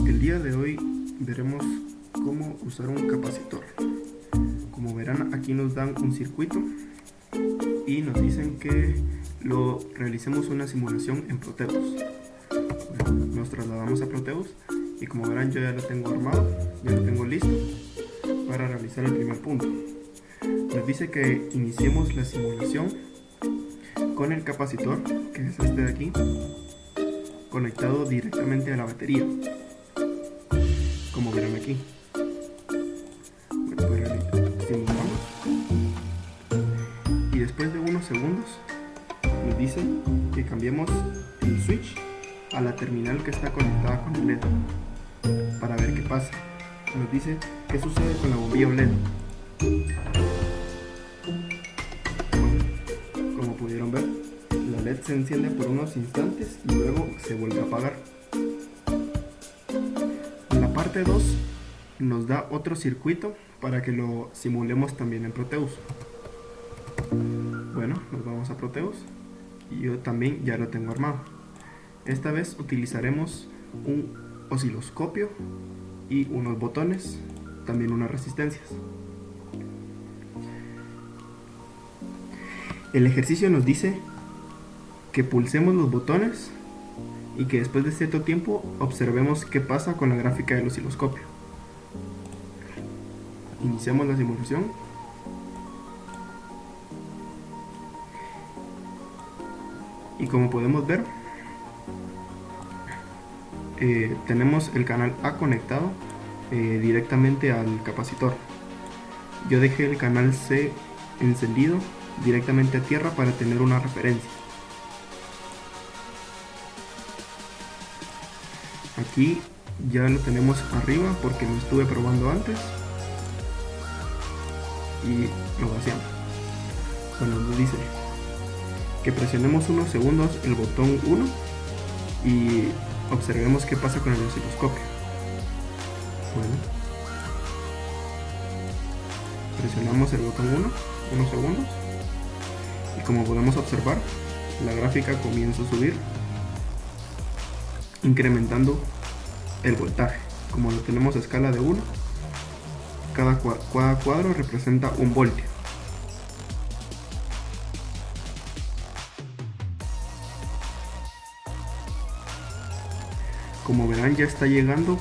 El día de hoy veremos cómo usar un capacitor. Como verán, aquí nos dan un circuito y nos dicen que lo realicemos una simulación en Proteus. Bueno, nos trasladamos a Proteus y como verán yo ya lo tengo armado, ya lo tengo listo para realizar el primer punto. Nos dice que iniciemos la simulación con el capacitor, que es este de aquí, conectado directamente a la batería, como verán aquí. Bueno, pues simulamos y después de unos segundos nos dice que cambiemos el switch a la terminal que está conectada con el LED para ver qué pasa. Nos dice qué sucede con la bombilla LED. Bueno, como pudieron ver, la LED se enciende por unos instantes y luego se vuelve a apagar. En la parte 2 nos da otro circuito para que lo simulemos también en Proteus. Bueno, nos vamos a Proteus y yo también ya lo tengo armado. Esta vez utilizaremos un osciloscopio y unos botones, también unas resistencias. El ejercicio nos dice que pulsemos los botones y que después de cierto tiempo observemos qué pasa con la gráfica del osciloscopio. Iniciamos la simulación. Y como podemos ver, tenemos el canal A conectado directamente al capacitor. Yo dejé el canal C encendido directamente a tierra para tener una referencia. Aquí ya lo tenemos arriba porque lo estuve probando antes y lo vaciamos. Bueno, nos dice que presionemos unos segundos el botón 1 y observemos qué pasa con el osciloscopio. Bueno, presionamos el botón 1 unos segundos y como podemos observar, la gráfica comienza a subir, incrementando el voltaje. Como lo tenemos a escala de 1, cada cuadro representa un voltio. Como verán, ya está llegando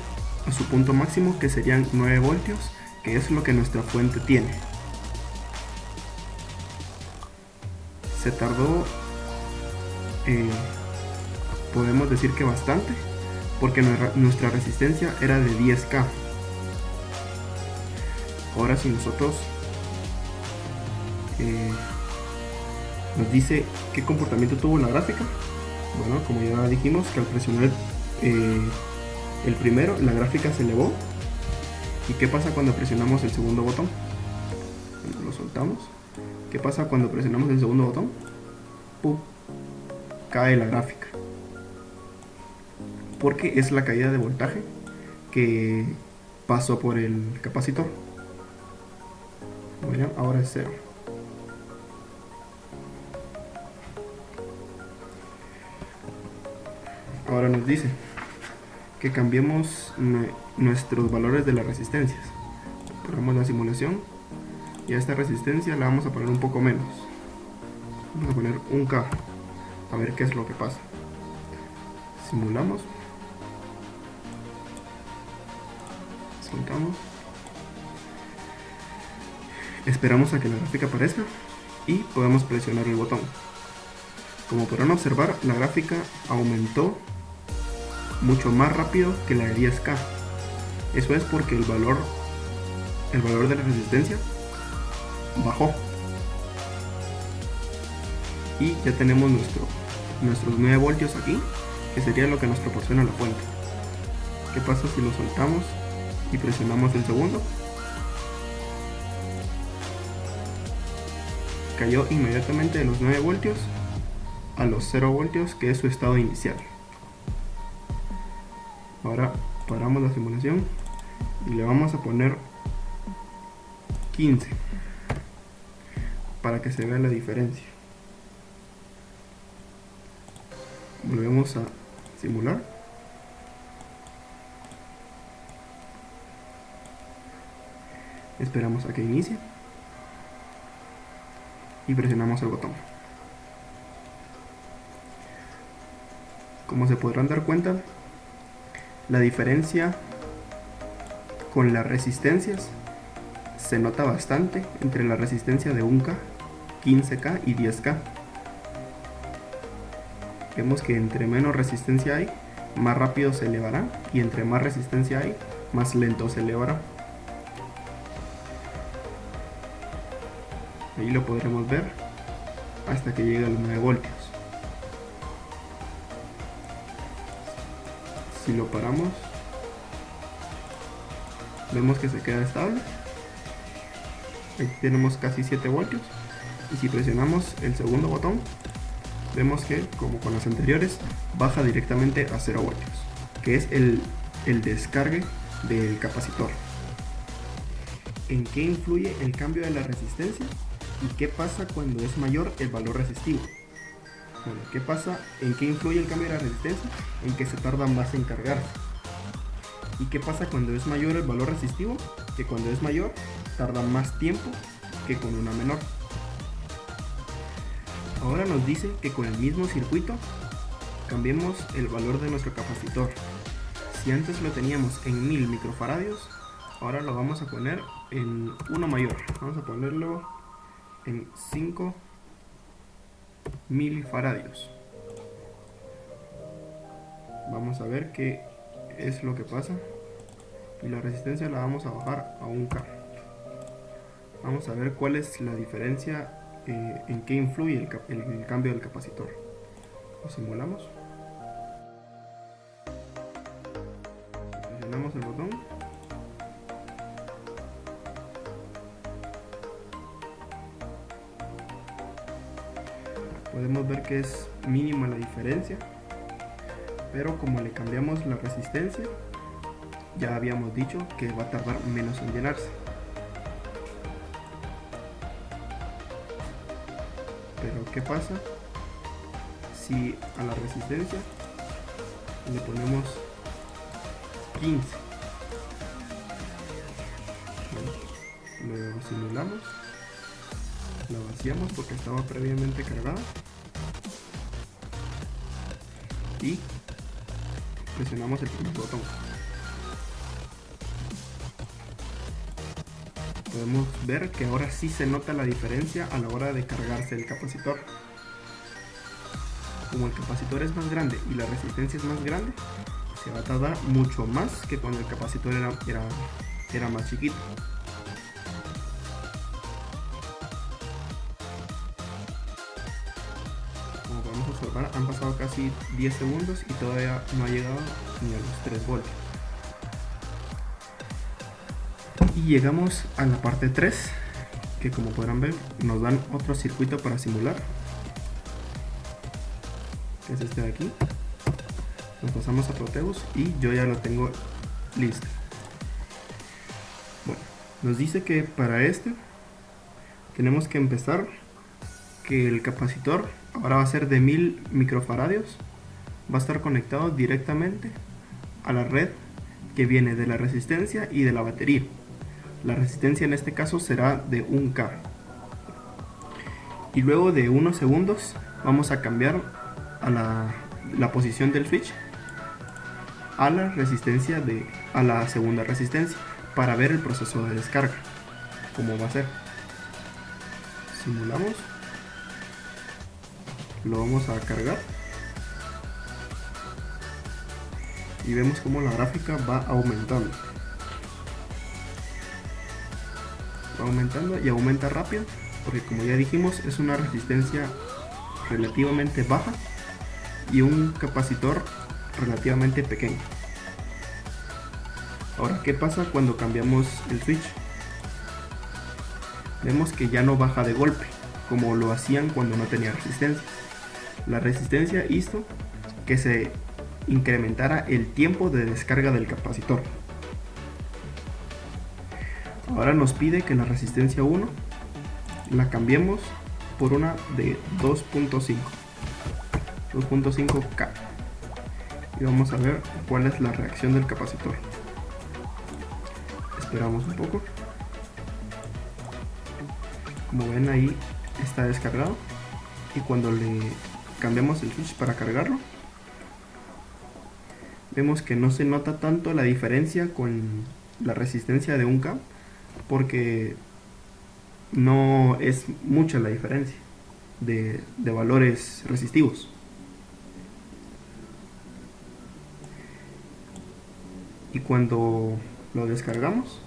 a su punto máximo, que serían 9 voltios, que es lo que nuestra fuente tiene. Se tardó, podemos decir que bastante, porque nuestra resistencia era de 10K. Ahora si nosotros nos dice qué comportamiento tuvo la gráfica. Bueno, como ya dijimos, que al presionar el primero, la gráfica se elevó. ¿Y qué pasa cuando presionamos el segundo botón? Cuando lo soltamos, ¿qué pasa cuando presionamos el segundo botón? ¡Pum! Cae la gráfica, porque es la caída de voltaje que pasó por el capacitor. Bueno, ahora es 0. Ahora nos dice que cambiemos nuestros valores de las resistencias. Ponemos la simulación y a esta resistencia la vamos a poner un poco menos. Vamos a poner 1K, a ver qué es lo que pasa. Simulamos, soltamos, esperamos a que la gráfica aparezca y podemos presionar el botón. Como podrán observar, la gráfica aumentó mucho más rápido que la de 10K. Eso es porque el valor de la resistencia bajó. Y ya tenemos nuestros 9 voltios aquí, que sería lo que nos proporciona la fuente. ¿Qué pasa si lo soltamos y presionamos el segundo? Cayó inmediatamente de los 9 voltios a los 0 voltios, que es su estado inicial. Ahora paramos la simulación y le vamos a poner 15 para que se vea la diferencia. Volvemos a simular Esperamos a que inicie y presionamos el botón. Como se podrán dar cuenta, la diferencia con las resistencias se nota bastante entre la resistencia de 1K, 15K y 10K. Vemos que entre menos resistencia hay, más rápido se elevará, y entre más resistencia hay, más lento se elevará. Ahí lo podremos ver hasta que llegue a los 9 voltios. Si lo paramos, vemos que se queda estable. Aquí tenemos casi 7 voltios. Y si presionamos el segundo botón, vemos que, como con las anteriores, baja directamente a 0 voltios, que es el descargue del capacitor. ¿En qué influye el cambio de la resistencia? ¿Y qué pasa cuando es mayor el valor resistivo? Bueno, ¿qué pasa? ¿En qué influye el cambio de la resistencia? En que se tarda más en cargarse. ¿Y qué pasa cuando es mayor el valor resistivo? Que cuando es mayor, tarda más tiempo que con una menor. Ahora nos dice que con el mismo circuito cambiemos el valor de nuestro capacitor. Si antes lo teníamos en 1000 microfaradios, ahora lo vamos a poner en uno mayor. Vamos a ponerlo en 5 milifaradios. Vamos a ver qué es lo que pasa, y la resistencia la vamos a bajar a 1K. Vamos a ver cuál es la diferencia, en qué influye el cambio del capacitor. Lo simulamos. Presionamos el botón. Podemos ver que es mínima la diferencia, pero como le cambiamos la resistencia, ya habíamos dicho que va a tardar menos en llenarse. Pero ¿qué pasa si a la resistencia le ponemos 15? Bueno, lo simulamos, la vaciamos porque estaba previamente cargada y presionamos el primer botón. Podemos ver que ahora sí se nota la diferencia a la hora de cargarse el capacitor. Como el capacitor es más grande y la resistencia es más grande, se va a tardar mucho más que cuando el capacitor era más chiquito. Como podemos observar, han pasado casi 10 segundos y todavía no ha llegado ni a los 3 voltios. Y llegamos a la parte 3, que como podrán ver nos dan otro circuito para simular, que es este de aquí. Nos pasamos a Proteus y yo ya lo tengo listo. Bueno, nos dice que para este tenemos que empezar, que el capacitor ahora va a ser de 1000 microfaradios, va a estar conectado directamente a la red que viene de la resistencia y de la batería. La resistencia en este caso será de 1K. Y luego de unos segundos vamos a cambiar a la posición del switch a la segunda resistencia para ver el proceso de descarga, cómo va a ser. Simulamos, lo vamos a cargar y vemos cómo la gráfica va aumentando. Va aumentando y aumenta rápido, porque como ya dijimos es una resistencia relativamente baja y un capacitor relativamente pequeño. Ahora, ¿qué pasa cuando cambiamos el switch? Vemos que ya no baja de golpe como lo hacían cuando no tenía resistencia. La resistencia hizo que se incrementara el tiempo de descarga del capacitor. Ahora nos pide que la resistencia 1 la cambiemos por una de 2.5K, y vamos a ver cuál es la reacción del capacitor. Esperamos un poco. Como ven, ahí está descargado, y cuando le cambiamos el switch para cargarlo, vemos que no se nota tanto la diferencia con la resistencia de 1K, porque no es mucha la diferencia de valores resistivos. Y cuando lo descargamos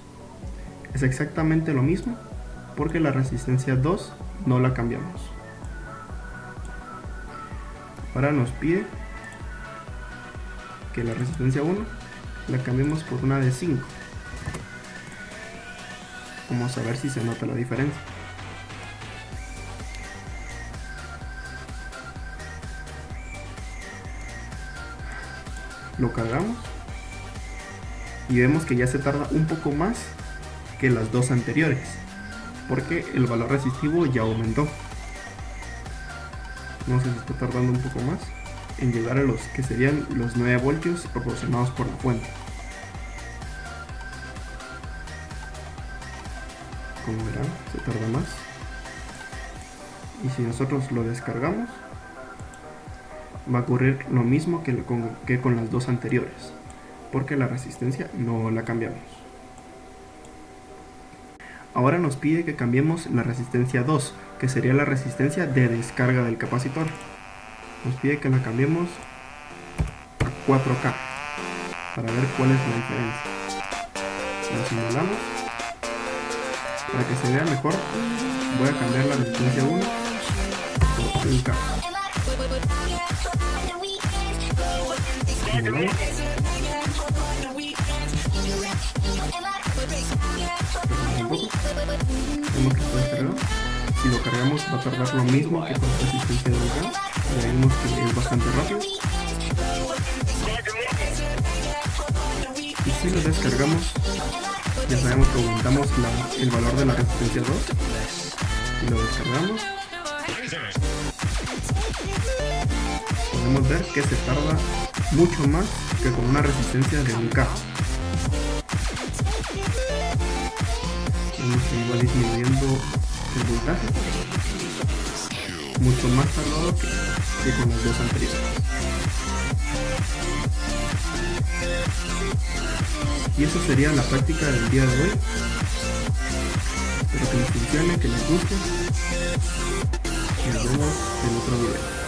es exactamente lo mismo, porque la resistencia 2 no la cambiamos. Ahora nos pide que la resistencia 1 la cambiemos por una de 5. Vamos a ver si se nota la diferencia. Lo cargamos y vemos que ya se tarda un poco más que las dos anteriores, porque el valor resistivo ya aumentó. No sé si está tardando un poco más en llegar a los que serían los 9 voltios proporcionados por la fuente. Como verán, se tarda más. Y si nosotros lo descargamos, va a ocurrir lo mismo que con las dos anteriores, porque la resistencia no la cambiamos. Ahora nos pide que cambiemos la resistencia 2, que sería la resistencia de descarga del capacitor. Nos pide que la cambiemos a 4K para ver cuál es la diferencia. Lo simulamos. Para que se vea mejor, voy a cambiar la resistencia 1 por 1K. Simulamos. Un poco. Vemos que está descargado. Si lo cargamos va a tardar lo mismo que con la resistencia de 1K. Ya vemos que es bastante rápido. Y si lo descargamos, ya sabemos que aumentamos el valor de la resistencia 2. Y lo descargamos, podemos ver que se tarda mucho más que con una resistencia de 1K. Vemos que va disminuyendo el voltaje, mucho más tardado que con las dos anteriores. Y eso sería la práctica del día de hoy. Espero que les funcione, que les guste. Nos vemos en otro video.